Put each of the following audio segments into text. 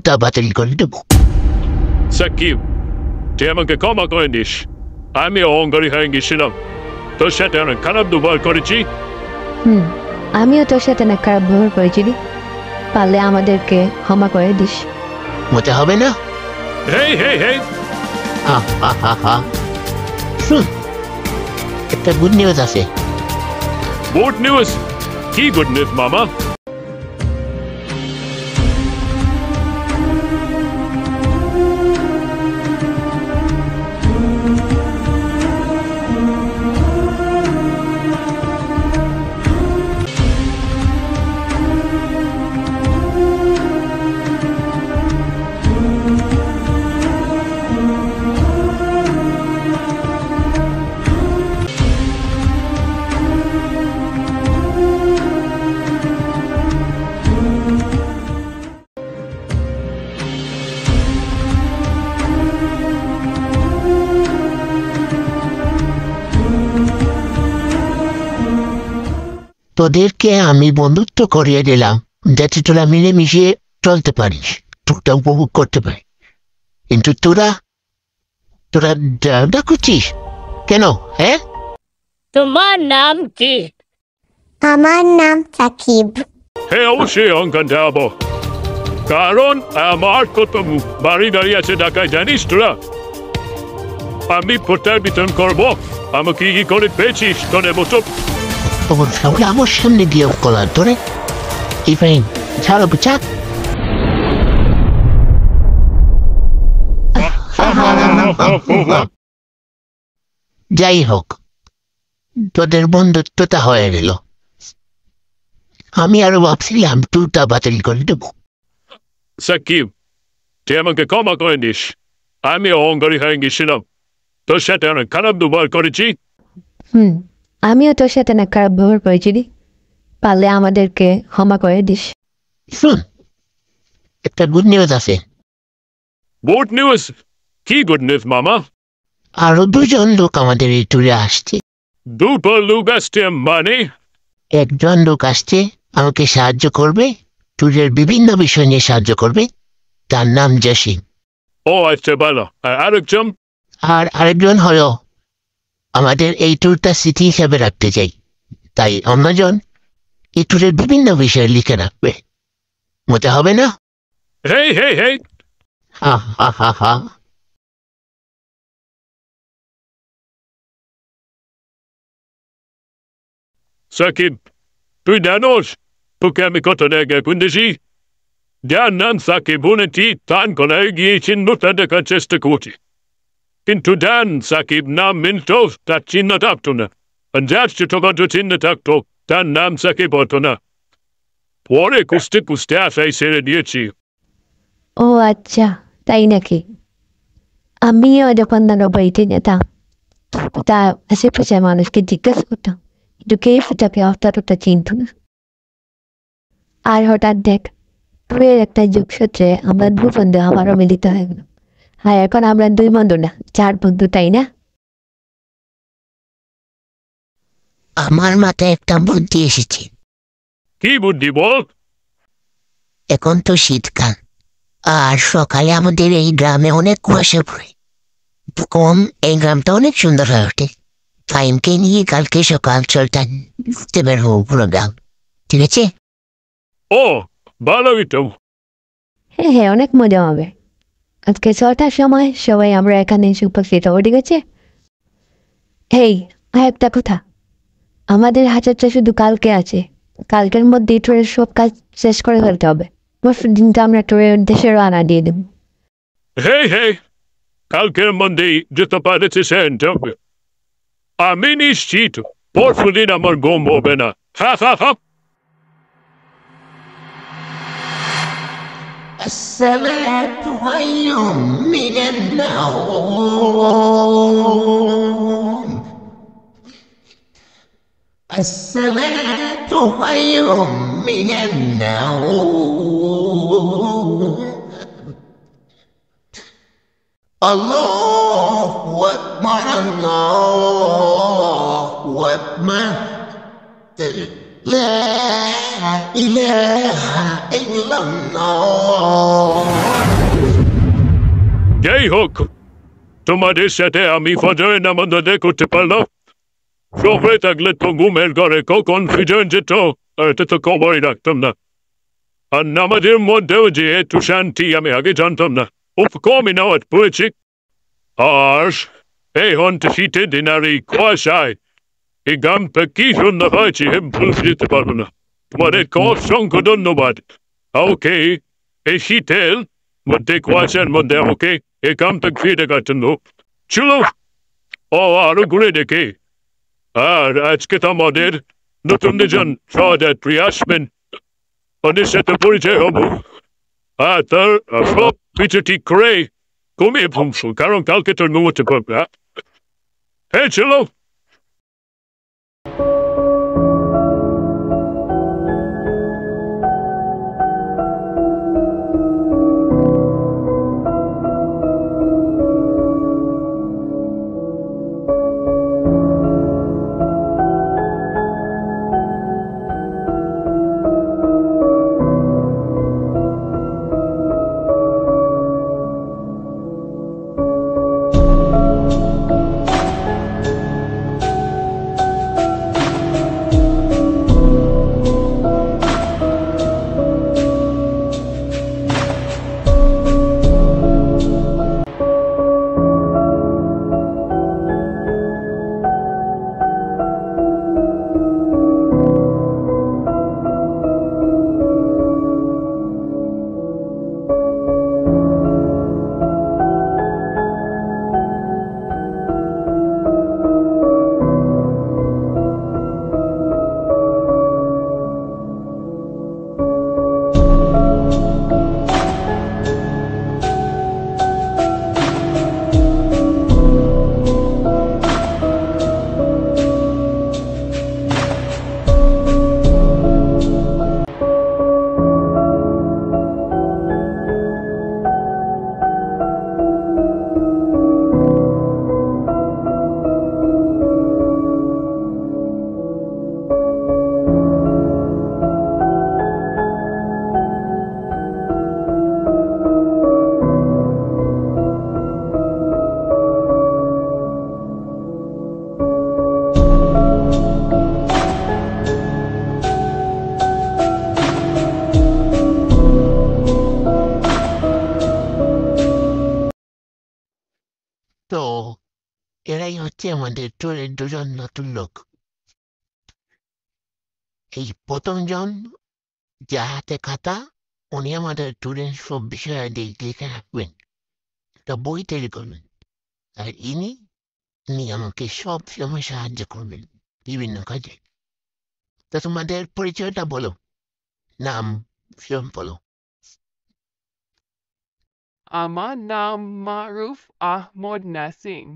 ট্যুরটা বাতিল করে দেবো। সাকিব, তুই আমাকে ক্ষমা করে দিস। আমি অহংকারী হয়ে গেছিলাম, তোর সাথে অনেক খারাপ ব্যবহার করেছি। আমিও তোর সাথে না খারাপ ব্যবহার করেছি রে। পারলে আমাদেরকে ক্ষমা করে দিস। মজা হবে না? হেই হেই হেই, একটা গুড নিউজ আছে। Good news? কি গুড নিউজ মামা? তোদেরকে আমি বন্ধুত্ব করিয়ে দিলাম যাতে তোরা মিলেমিশে চলতে পারিস, টুকটা উপভোগ করতে পারি। কিন্তু তোরা তোরা ঝগড়া করছিস কেন? হ্যাঁ, তোমার নাম কি? আমার নাম সাকিব। হ্যাঁ, অবশ্যই অঙ্কন যাবো, কারণ আমার কত বাড়ি দাঁড়িয়ে আছে ঢাকায়, জানিস তোরা? আমি প্রচার বিতরণ করবো। আমাকে কি করে পেয়েছিস তোদের মতো? আমার সামনে দিয়ে কলার ধরে ইফাইন ছাড়ো বুঝা। যাই হোক, তোদের বন্ধুত্বটা হয়ে গেল। আমি আরো ভাবছিলাম ট্যুরটা বাতিল করে দেবো। সাকিব, তুই আমাকে ক্ষমা করে দিস। আমি অহংকারী হয়ে গেছিলাম, তোর সাথে অনেক খারাপ ব্যবহার করেছি। আমিও তোর সাথে না খারাপ ব্যবহার করেছি রে। পারলে আমাদেরকে ক্ষমা করে দিস। একটা গুড নিউজ আছে। Good news? কি গুড নিউজ মামা? আরো দুজন লোক আমাদের এই ট্যুরে আসছে। দুটো লোক আসছে মানে? একজন লোক আসছে আমাকে সাহায্য করবে, ট্যুরের বিভিন্ন বিষয় নিয়ে সাহায্য করবে। তার নাম জসিম। ও আচ্ছা, ভালো। আর আরেকজন? আর আরেকজন হলো আমাদের এই ট্যুরটা স্মৃতি হিসাবে রাখতে চাই, তাই অন্যজন এই ট্যুরের বিভিন্ন বিষয় লিখে রাখবে। মজা হবে না? হেই হেই হেই, হা হা হা হা। সাকিব, তুই জানোস তোকে আমি কত জায়গায় খুঁজেছি? যার নাম সাকিব উন্নতি তান কলায় গিয়ে চিহ্নটা দেখার চেষ্টা করছি, কিন্তু ডান সাকিব নাম মিলতো, তার চিহ্ন থাকতো না। আর যার ছোটখাটো চিহ্ন থাকতো তার নাম সাকিব হতো না। পরে কুস্তে কুস্তে আশাই ছেড়ে দিয়েছি। ও আচ্ছা, তাই নাকি? আমিও যখন দাঁড়ো বাড়িতে যেতাম, তা আশেপাশে মানুষকে জিজ্ঞাসা করতাম, কিন্তু কে সেটাকে অতটা চিনত না। আর হঠাৎ দেখ, টুরের একটা যোগসূত্রে আমরা দু বন্ধু আমারও মিলিত হয়ে গেল। আর এখন আমরা দুই বন্ধু না, চার বন্ধু, তাই না? আমার মাথায় একটা বুদ্ধি এসেছে। কি বুদ্ধি বল? এখন তো শীতকাল, আর সকালে আমাদের এই গ্রামে অনেক কুয়াশা পড়ে। কম এই গ্রামটা অনেক সুন্দর হয়ে ওঠে। ফাইমকে নিয়ে কালকে সকাল চলটা ঘুরতে বের হবো পুরো গ্রাম, ঠিক আছে? ও, ভালোই তো। হ্যাঁ, অনেক মজা হবে। আজকে 6টার সময় সবাই আমরা এখানে এসে উপস্থিত হবো, ঠিক আছে? আর একটা কথা, আমাদের হাজারটা শুধু কালকে আছে। কালকের মধ্যে ট্রেনের সব কাজ শেষ করে ফেলতে হবে। পরশু দিনটা আমরা ট্রেনের উদ্দেশ্যে রওনা দিয়ে দেব। হেই হেই, কালকের মধ্যেই যেতে পারেছে সেন্ট। আমি নিশ্চিত পরশু দিন আমার ঘুম হবে না। হা হা হা। السماء خير من النوم. السماء خير من النوم. الله أكبر الله أكبر. لا যাই হোক, তোমাদের সাথে আমি ফজরের নামাজ আদায় করতে পারলাম। শহরে থাকলে তো ঘুমের ঘরে কখন ফিরে যেত এটা তো খবরই রাখতাম না। আর নামাজের মধ্যেও যে একটু শান্তি আমি আগে জানতাম না, খুব কমই নামাজ পড়েছি। আর এই হন্তে শীতের দিন আর এই কুয়াশায় এই গ্রামটা কি সুন্দর হয়েছে বলতে যেতে পারবো না। তোমাদের অসংখ্য ধন্যবাদ। ওকে, এই শীতের মধ্যে কুয়াশার মধ্যে আমাকে এই গ্রামটা ঘুরে দেখার জন্য চলো আরো ঘুরে দেখে। আর আজকে তো আমাদের নতুন দুজন সহযাত্রী আসবেন, ওদের সাথে পরিচয় হবো। আর তার সব কিছু ঠিক করে ঘুমিয়ে পড়বো, কারণ কালকে তো ঘুমোতে পারবে না। হ্যাঁ চলো। তো এরাই হচ্ছে আমাদের ট্যুরের দুজন নতুন লোক। এই প্রথমজন যার হাতে খাতা, উনি আমাদের ট্যুরের সব বিষয়ে লিখে রাখবেন, একটা বই তৈরি করবেন। আর ইনি আমাকে সব সময় সাহায্য করবেন বিভিন্ন কাজে। তো তোমাদের পরিচয়টা বলো, নাম সব বলো। আমার নাম মারুফ আহমদ নাসিম।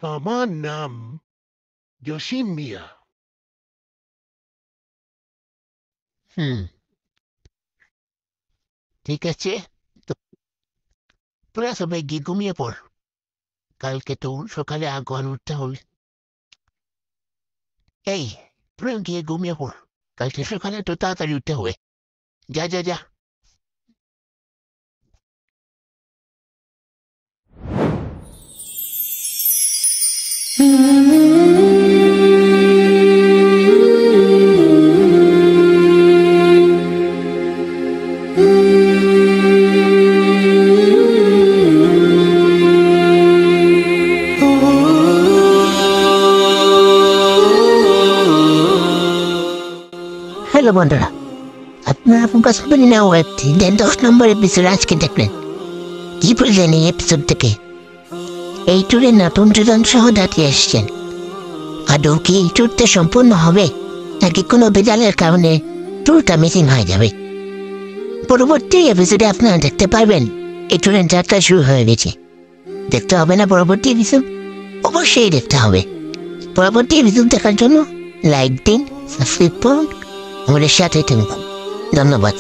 আমার নাম জসিম মিয়া। ঠিক আছে, তো তোরা সবাই গিয়ে ঘুমিয়ে পড়, কালকে তো সকালে আগুন উঠতে হবে। এই তোরা গিয়ে ঘুমিয়ে পড়, কালকে সকালে তো তাড়াতাড়ি উঠতে হবে। যা যা যা। হ্যালো বন্ধুরা, আপনারা ফোকাস করে নাও একটি 10 নম্বর এপিসোড আজকে দেখলেন। কি বললেন এই এপিসোড থেকে? এই ট্যুরে নতুন দুজন সহযাত্রী এসছেন। আদৌ কি এই ট্যুরটা সম্পূর্ণ হবে, নাকি কোনো বেজালের কারণে ট্যুরটা মিসিং হয়ে যাবে? পরবর্তী এপিসোডে আপনারা দেখতে পারবেন এই ট্যুরের যাত্রা শুরু হয়ে গেছে। দেখতে হবে না পরবর্তী এপিসোড? অবশ্যই দেখতে হবে। পরবর্তী এপিসোড দেখার জন্য লাইক দিন, সাবস্ক্রাইব করুন, আমাদের সাথে থাকুন। ধন্যবাদ।